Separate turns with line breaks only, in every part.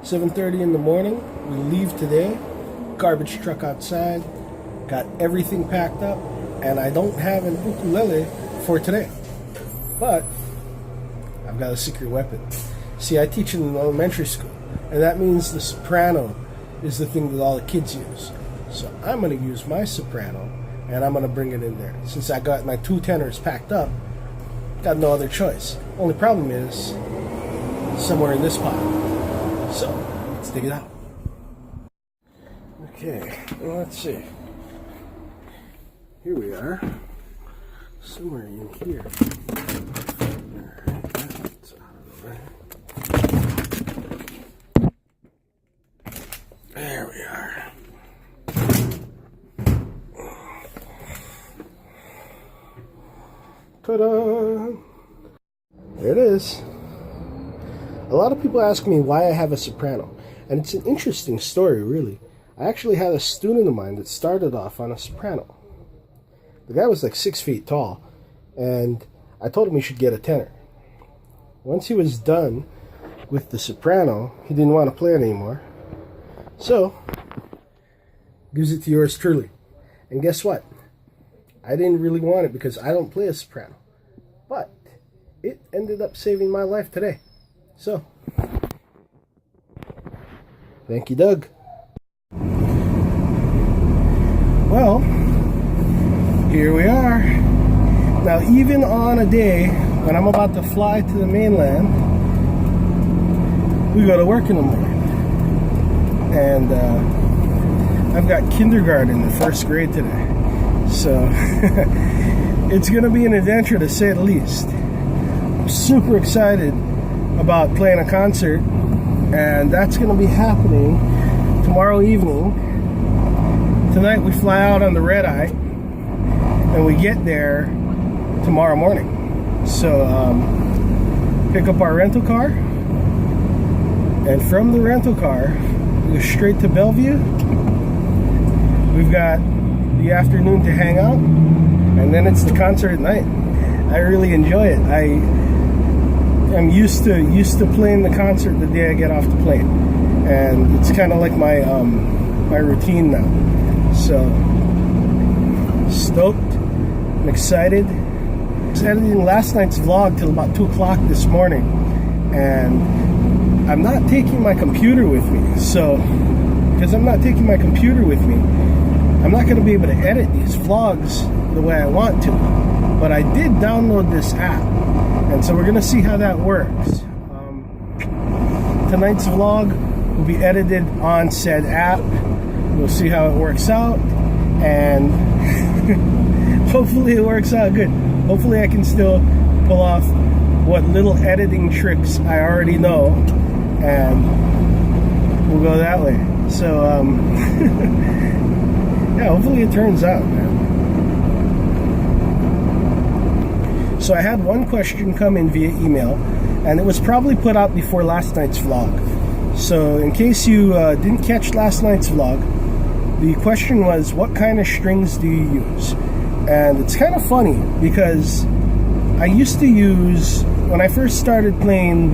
7:30 in the morning. We leave today. Garbage truck outside. Got everything packed up. And I don't have an ukulele for today. But I've got a secret weapon. See, I teach in an elementary school. And that means the soprano is the thing that all the kids use. So I'm going to use my soprano. And I'm going to bring it in there. Since I got my 2 tenors packed up, got no other choice. Only problem is somewhere in this pile. So let's dig it out. Okay, well, let's see. Here we are. Somewhere in here. Alright, that's out of the way. There we are. Ta-da! There it is. A lot of people ask me why I have a soprano, and it's an interesting story, really. I actually had a student of mine that started off on a soprano. The guy was like 6 feet tall, and I told him he should get a tenor. Once he was done with the soprano, he didn't want to play it anymore. So, gives it to yours truly. And guess what? I didn't really want it because I don't play a soprano. But it ended up saving my life today. So, thank you, Doug. Well, here we are. Now, even on a day when I'm about to fly to the mainland, we go to work in the morning. And I've got kindergarten in 1st grade today. So, it's going to be an adventure to say the least. I'm super excited about playing a concert, and that's going to be happening tomorrow evening. Tonight we fly out on the red eye, and we get there tomorrow morning. So, pick up our rental car, and from the rental car, we go straight to Bellevue. We've got the afternoon to hang out, and then it's the concert at night. I really enjoy it. I'm used to playing the concert the day I get off the plane, and it's kind of like my my routine now. So stoked and excited. I was editing last night's vlog till about 2 o'clock this morning, and I'm not taking my computer with me. So because I'm not taking my computer with me, I'm not going to be able to edit these vlogs the way I want to. But I did download this app, and so we're going to see how that works. Tonight's vlog will be edited on said app. We'll see how it works out, and hopefully it works out good. Hopefully I can still pull off what little editing tricks I already know, and we'll go that way. So, yeah, hopefully it turns out, man. So I had one question come in via email, and it was probably put out before last night's vlog. So in case you didn't catch last night's vlog, the question was, what kind of strings do you use? And it's kind of funny because I used to use, when I first started playing,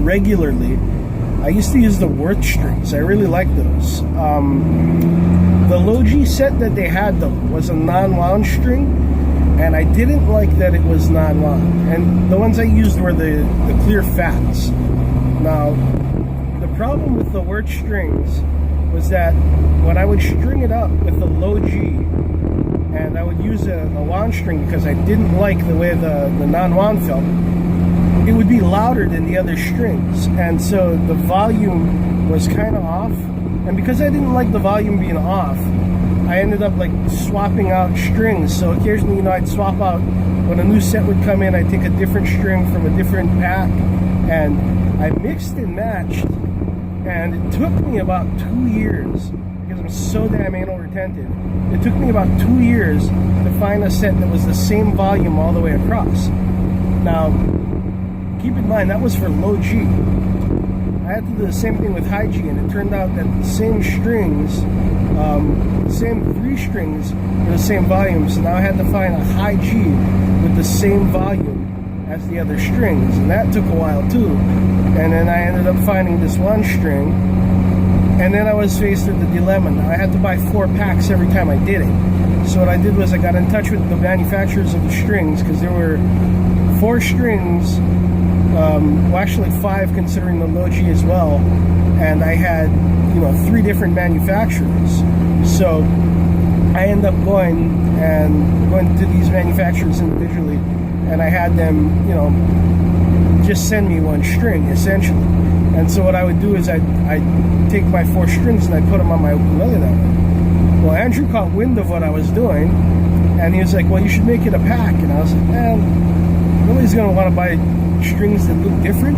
regularly, I used to use the Wirth strings. I really liked those. The low G set that they had, though, was a non-wound string, and I didn't like that it was non-wound. And the ones I used were the clear fats. Now, the problem with the Wirth strings was that when I would string it up with the low G, and I would use a wound string because I didn't like the way the non-wound felt, it would be louder than the other strings, and so the volume was kind of off. And because I didn't like the volume being off, I ended up like swapping out strings. So occasionally, I'd swap out, when a new set would come in, I'd take a different string from a different pack, and I mixed and matched, and it took me about 2 years, because I'm so damn anal retentive. It took me about 2 years to find a set that was the same volume all the way across. Now, keep in mind, that was for low G. I had to do the same thing with high G, and it turned out that the same strings, same 3 strings were the same volume. So now I had to find a high G with the same volume, as the other strings, and that took a while too. And then I ended up finding this one string, and then I was faced with the dilemma. Now I had to buy 4 packs every time I did it. So what I did was I got in touch with the manufacturers of the strings, because there were 4 strings, well actually 5 considering the Logi as well, and I had 3 different manufacturers. So I ended up going to these manufacturers individually, and I had them just send me one string essentially. And so what I would do is I'd take my 4 strings and I'd put them on my ukulele that way. Well, Andrew caught wind of what I was doing, and he was like, well, you should make it a pack. And I was like, man, nobody's going to want to buy strings that look different.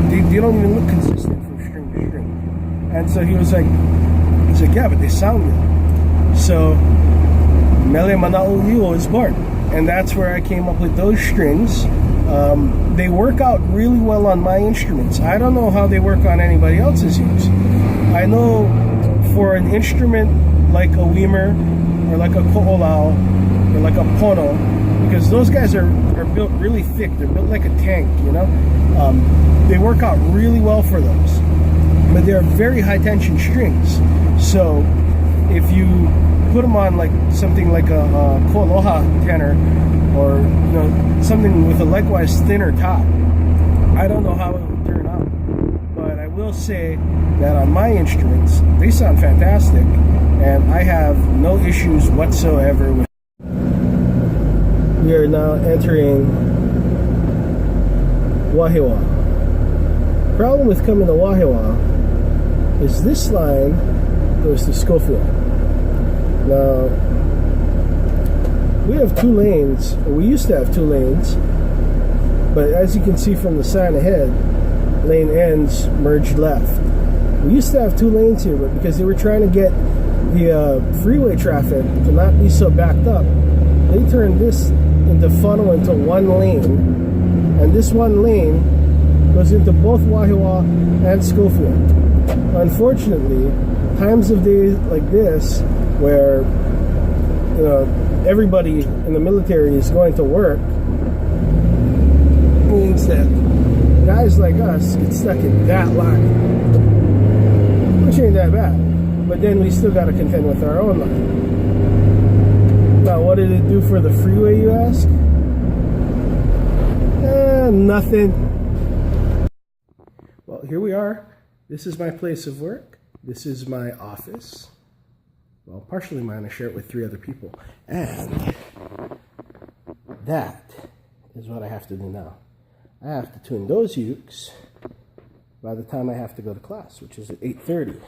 They don't even look consistent from string to string. And so he's like, yeah, but they sound good. So Mele Mana'u'io is born. And that's where I came up with those strings. They work out really well on my instruments. I don't know how they work on anybody else's use. I know for an instrument like a Weimer or like a Ko'olau or like a Pono, because those guys are built really thick. They're built like a tank, they work out really well for those. But they're very high tension strings. So if you put them on like something like a Ko'aloha tenor, or something with a likewise thinner top, I don't know how it would turn out. But I will say that on my instruments, they sound fantastic, and I have no issues whatsoever with. We are now entering Wahiawa. Problem with coming to Wahiawa is this line goes to Schofield. Now, we have 2 lanes, or we used to have 2 lanes, but as you can see from the sign ahead, lane ends merged left. We used to have 2 lanes here, but because they were trying to get the freeway traffic to not be so backed up, they turned this into funnel into 1 lane, and this 1 lane goes into both Wahiawa and Schofield. Unfortunately, times of day like this, where everybody in the military is going to work, means that guys like us get stuck in that line, which ain't that bad. But then we still got to contend with our own line. Now, what did it do for the freeway, you ask? Nothing. Well, here we are. This is my place of work. This is my office. Well, partially mine. I share it with 3 other people. And that is what I have to do now. I have to tune those ukes by the time I have to go to class, which is at 8:30.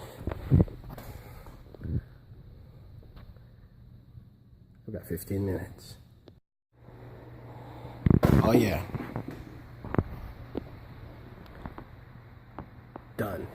I've got 15 minutes. Oh yeah. Done.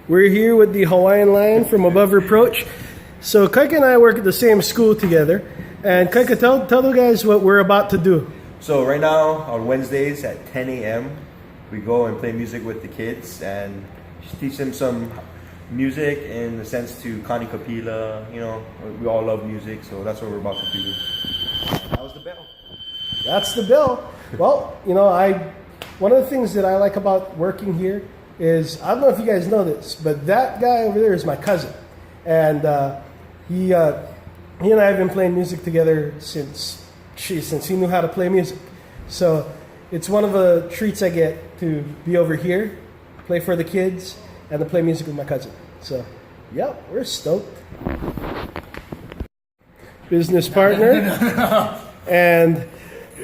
We're here with the Hawaiian Lion from Above Reproach. So Kaika and I work at the same school together. And Kaika, tell the guys what we're about to do.
So right now on Wednesdays at 10 a.m. we go and play music with the kids and teach them some music in the sense to Kani Kapila. We all love music, so that's what we're about to do. That was the bell.
That's the bell. Well, one of the things that I like about working here is, I don't know if you guys know this, but that guy over there is my cousin. And he and I have been playing music together since he knew how to play music. So it's one of the treats I get to be over here, play for the kids, and to play music with my cousin. So, yep, we're stoked. Business partner and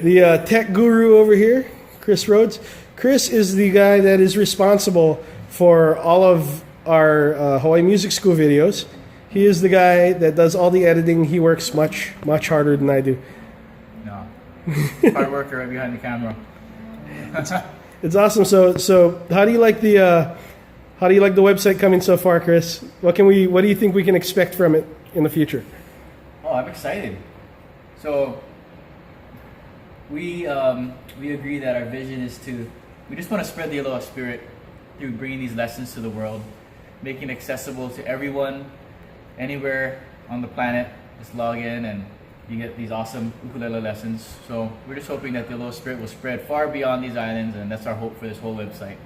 the tech guru over here, Chris Rhodes. Chris is the guy that is responsible for all of our Hawaii Music School videos. He is the guy that does all the editing. He works much harder than I do.
No, hard worker right behind the camera.
It's awesome. So how do you like the website coming so far, Chris? What do you think we can expect from it in the future?
Oh, I'm excited. So we agree that our vision is we just want to spread the Aloha spirit through bringing these lessons to the world, making it accessible to everyone, anywhere on the planet. Just log in and you get these awesome ukulele lessons. So we're just hoping that the Aloha spirit will spread far beyond these islands, and that's our hope for this whole website.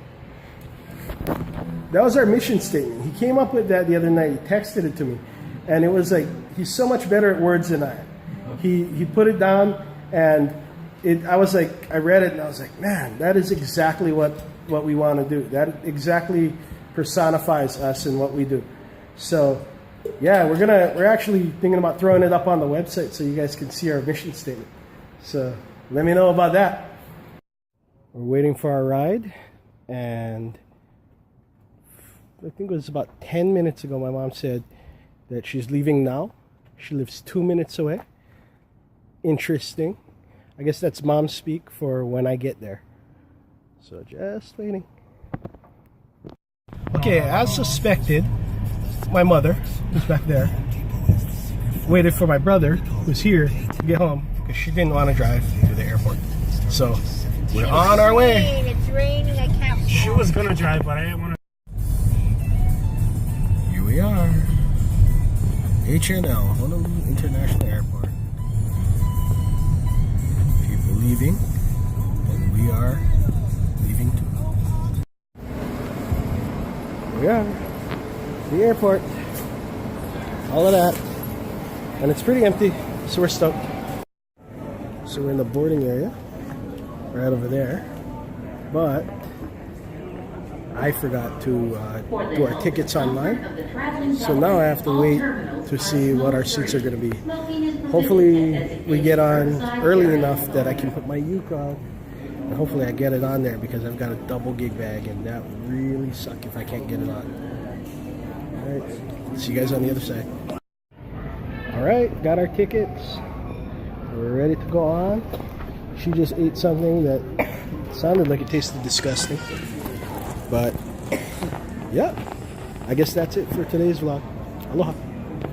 That was our mission statement. He came up with that the other night. He texted it to me, and it was like, he's so much better at words than I am. He put it down, and I was like, I read it, and I was like, man, that is exactly what we want to do. That exactly personifies us and what we do. So, yeah, we're actually thinking about throwing it up on the website so you guys can see our mission statement. So let me know about that. We're waiting for our ride, and I think it was about 10 minutes ago my mom said that she's leaving now. She lives 2 minutes away. Interesting. I guess that's mom speak for when I get there. So just waiting. Okay, as suspected, my mother, who's back there, waited for my brother, who's here, to get home because she didn't want to drive to the airport. So we're on our way.
It's raining. I can't.
She was gonna drive, but I didn't want to.
Here we are. HNL, Honolulu International Airport. People leaving, and we are leaving too. Here we are. The airport. All of that. And it's pretty empty, so we're stoked. So we're in the boarding area, right over there. But I forgot to do our tickets online. So now I have to wait to see what our seats are going to be. Hopefully we get on early enough that I can put my uke on. And hopefully I get it on there because I've got a double gig bag and that would really suck if I can't get it on. Alright, see you guys on the other side. Alright, got our tickets. We're ready to go on. She just ate something that sounded like it tasted disgusting. But, yeah, I guess that's it for today's vlog. Aloha.